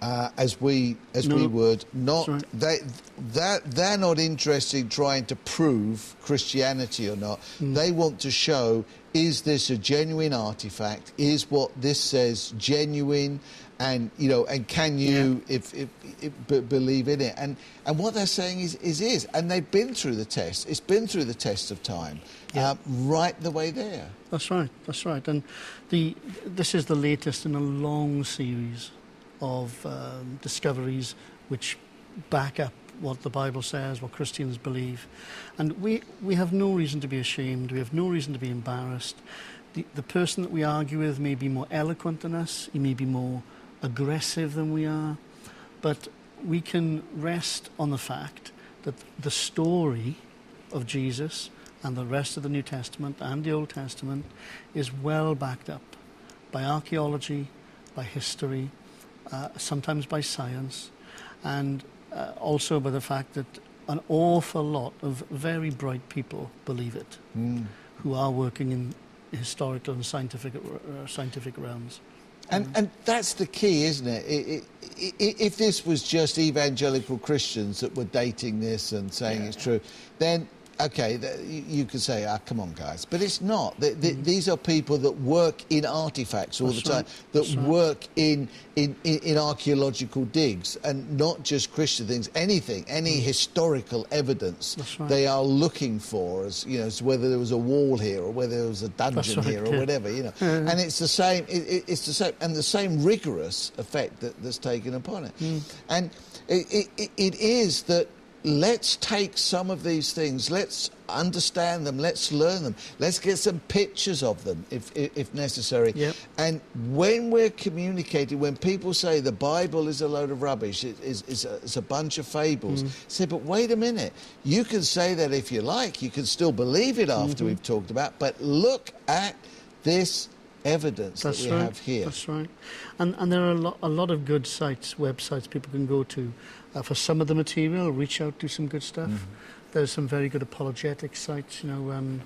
as we would. Not they're not interested in trying to prove Christianity or not. They want to show, is this a genuine artifact? Is what this says genuine? And and can you believe in it? And what they're saying is, and they've been through the test. It's been through the test of time, right the way there. That's right. And this is the latest in a long series of discoveries which back up what the Bible says, what Christians believe, and we have no reason to be ashamed. We have no reason to be embarrassed. The person that we argue with may be more eloquent than us. He may be more aggressive than we are, but we can rest on the fact that the story of Jesus and the rest of the New Testament and the Old Testament is well backed up by archaeology, by history, sometimes by science, and also by the fact that an awful lot of very bright people believe it, who are working in historical and scientific realms. And that's the key, isn't it? If this was just evangelical Christians that were dating this and saying it's true, then, okay, you could say, come on, guys. But it's not. These are people that work in artefacts all the time, that work in archaeological digs, and not just Christian things, anything, any historical evidence they are looking for, as you know, as whether there was a wall here or whether there was a dungeon here or whatever, you know. And it's the same. It's the same, and the same rigorous effect that's taken upon it. And it is that. Let's take some of these things, let's understand them, let's learn them, let's get some pictures of them if necessary. Yep. And when we're communicating, when people say the Bible is a load of rubbish, it's a bunch of fables, say, but wait a minute, you can say that if you like, you can still believe it after we've talked about, but look at this evidence that we have here. That's right. And there are a lot of good sites, websites people can go to. For some of the material, reach out to some good stuff. There's some very good apologetic sites, you know,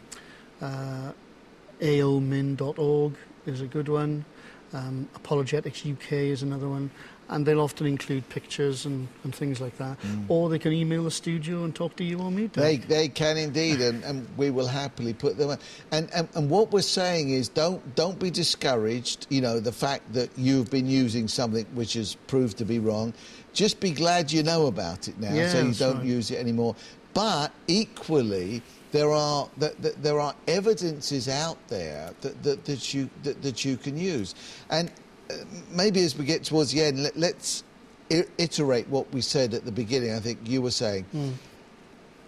aomin.org is a good one. Apologetics UK is another one. And they'll often include pictures and things like that. Or they can email the studio and talk to you or me. They can indeed, and we will happily put them on. And what we're saying is don't be discouraged, you know, the fact that you've been using something which has proved to be wrong. Just be glad you know about it now, so you don't use it anymore. But equally, there are evidences out there that you can use. And maybe as we get towards the end, let's iterate what we said at the beginning. I think you were saying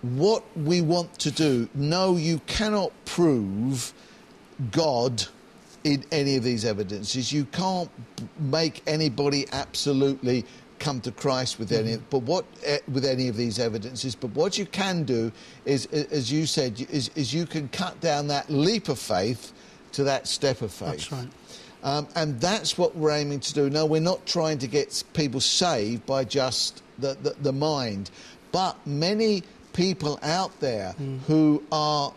what we want to do. No, you cannot prove God in any of these evidences. You can't make anybody absolutely come to Christ with any, with any of these evidences. But what you can do is, as you said, is you can cut down that leap of faith to that step of faith. That's right. And that's what we're aiming to do. No, we're not trying to get people saved by just the mind, but many people out there who are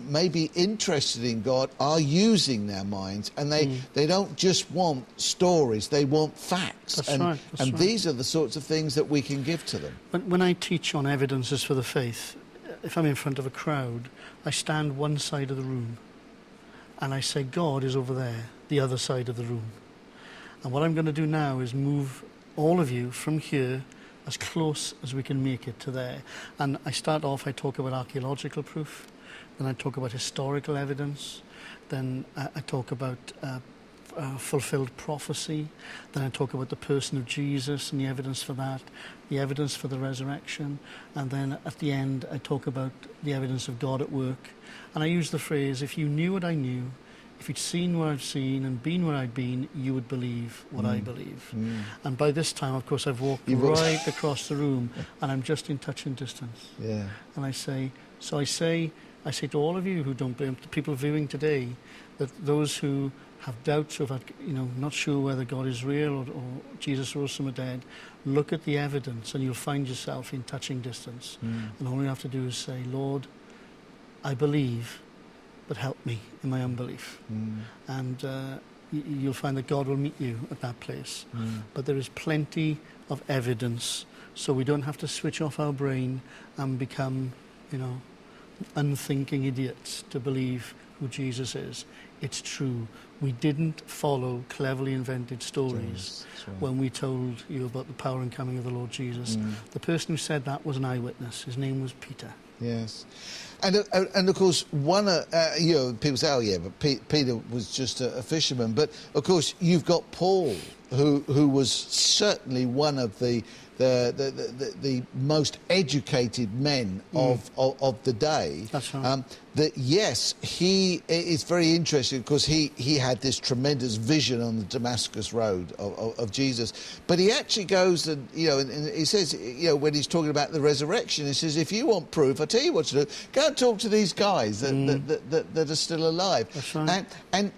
maybe interested in God are using their minds, and they don't just want stories, they want facts. That's and right. And these are the sorts of things that we can give to them. When I teach on evidences for the faith, if I'm in front of a crowd, I stand one side of the room and I say, God is over there, the other side of the room. And what I'm going to do now is move all of you from here as close as we can make it to there. And I start off, I talk about archaeological proof, then I talk about historical evidence, then I talk about fulfilled prophecy, then I talk about the person of Jesus and the evidence for that, the evidence for the resurrection, and then at the end I talk about the evidence of God at work. And I use the phrase, if you knew what I knew, if you'd seen what I've seen and been where I've been, you would believe what I believe. And by this time, of course, I've walked right across the room and I'm just in touching distance. Yeah. And I say to all of you who don't believe, the people viewing today, that those who have doubts or not sure whether God is real or Jesus rose from the dead, look at the evidence and you'll find yourself in touching distance. And all you have to do is say, Lord, I believe, but help me in my unbelief. And you'll find that God will meet you at that place. But there is plenty of evidence, so we don't have to switch off our brain and become, unthinking idiots to believe who Jesus is. It's true. We didn't follow cleverly invented stories when we told you about the power and coming of the Lord Jesus. The person who said that was an eyewitness. His name was Peter. Yes. And of course, people say, oh yeah, but Peter was just a fisherman. But of course, you've got Paul who was certainly one of the most educated men of the day. That's right. That yes, he is very interesting because he had this tremendous vision on the Damascus road of Jesus. But he actually goes and he says, when he's talking about the resurrection, he says, if you want proof, I'll tell you what to do. Go and talk to these guys that are still alive. That's right. And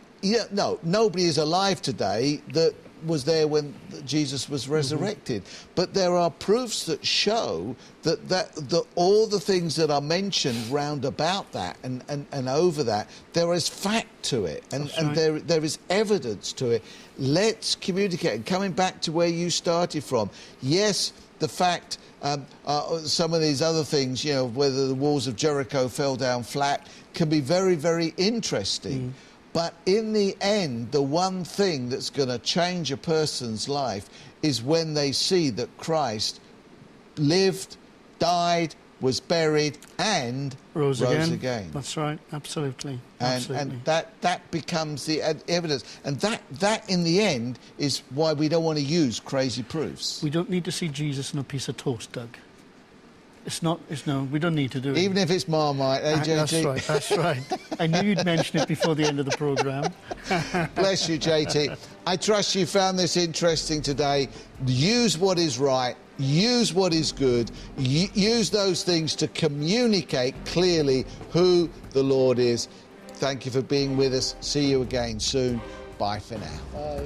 no, nobody is alive today that was there when Jesus was resurrected. But there are proofs that show that all the things that are mentioned round about that and over that, there is fact to it, and there is evidence to it. Let's communicate. And coming back to where you started from, yes, the fact some of these other things, whether the walls of Jericho fell down flat, can be very, very interesting. But in the end, the one thing that's going to change a person's life is when they see that Christ lived, died, was buried, and rose again. That's right, absolutely. And that becomes the evidence. And that, in the end, is why we don't want to use crazy proofs. We don't need to see Jesus in a piece of toast, Doug. We don't need to do it. Even if it's Marmite, eh, JT? That's right. I knew you'd mention it before the end of the programme. Bless you, JT. I trust you found this interesting today. Use what is right. Use what is good. Use those things to communicate clearly who the Lord is. Thank you for being with us. See you again soon. Bye for now. Bye.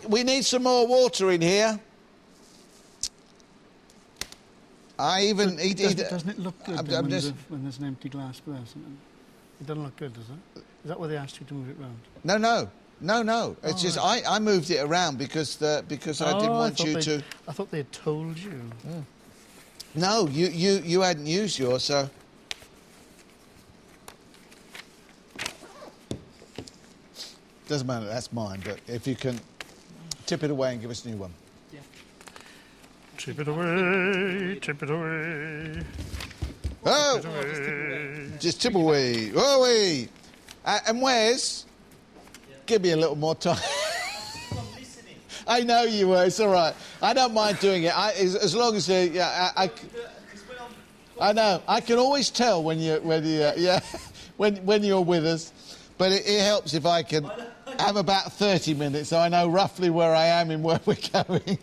We need some more water in here. Doesn't it look good when there's an empty glass there? It doesn't look good, does it? Is that why they asked you to move it round? No. It's just right. I moved it around because I didn't want you to. I thought they had told you. No, you hadn't used yours, so. Doesn't matter, that's mine, but if you can tip it away and give us a new one. Yeah. Tip it away, tip it away. Oh! Tip it away. Just tip away. Away! And where's? Yeah. Give me a little more time. I'm listening. I know you were, it's all right. I don't mind doing it, as long as... I know, I can always tell when you're when you're with us. But it helps if I can have about 30 minutes so I know roughly where I am and where we're going.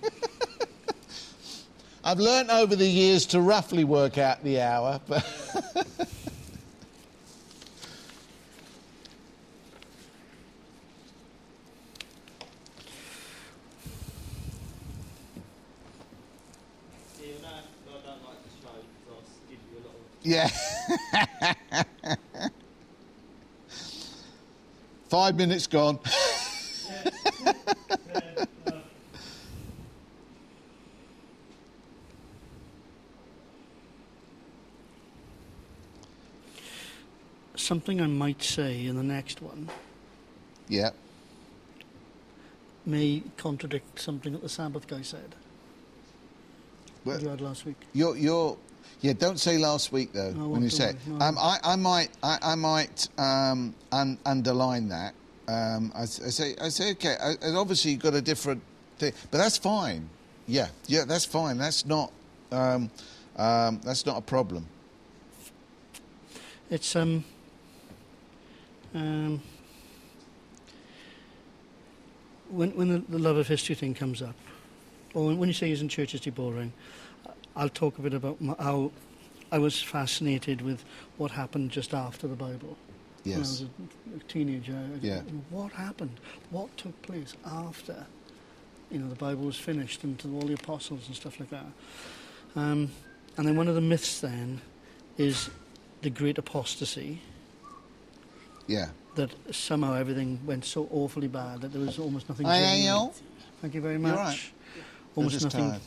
I've learnt over the years to roughly work out the hour. But yeah. 5 minutes gone. Something I might say in the next one. Yeah. May contradict something that the Sabbath guy said. Well, what you had last week. Yeah, don't say last week though when you say it. No. I might underline that. I say okay. And obviously you've got a different thing, but that's fine. Yeah, that's fine. That's not a problem. It's when the love of history thing comes up, or when you say using church history boring, I'll talk a bit about how I was fascinated with what happened just after the Bible. Yes. When I was a teenager. What happened? What took place after, the Bible was finished, and to all the apostles and stuff like that. And then one of the myths then is the great apostasy. Yeah. That somehow everything went so awfully bad that there was almost nothing. Thank you very much. You're right. Almost nothing. Tired.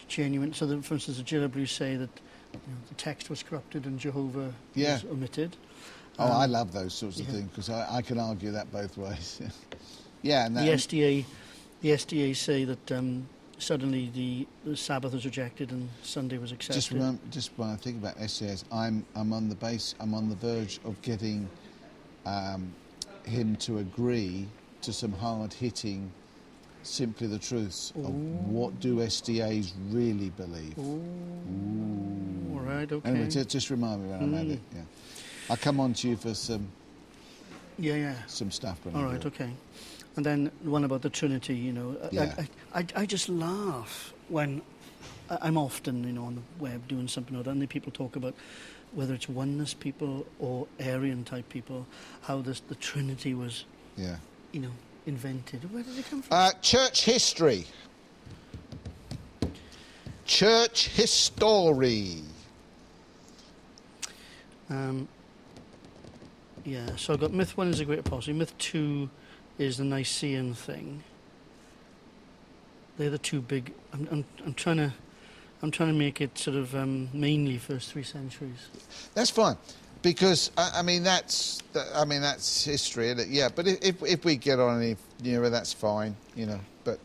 genuine. So, for instance, the JW say that the text was corrupted and Jehovah Yeah. was omitted. Oh, I love those sorts of yeah. things because I can argue that both ways. Yeah, and The SDA say that suddenly the Sabbath was rejected and Sunday was accepted. just when I think about SCAs, I'm on the verge of getting him to agree to some hard hitting, simply the truths of what do SDAs really believe. All right, okay. Anyway, just remind me when I'm at it. Yeah, I'll come on to you for some stuff. All right, okay. And then one about the Trinity, Yeah. I just laugh when I'm often, on the web doing something or other, and people talk about whether it's oneness people or Aryan type people, how the Trinity was, invented. Where did it come from? Church history. Church history. So I've got myth 1 is a great apostasy. Myth 2 is the Nicene thing. They're the two big. I'm trying to make it sort of mainly first 3 centuries. That's fine, because that's history, isn't it? Yeah, but if we get on any nearer, that's fine, But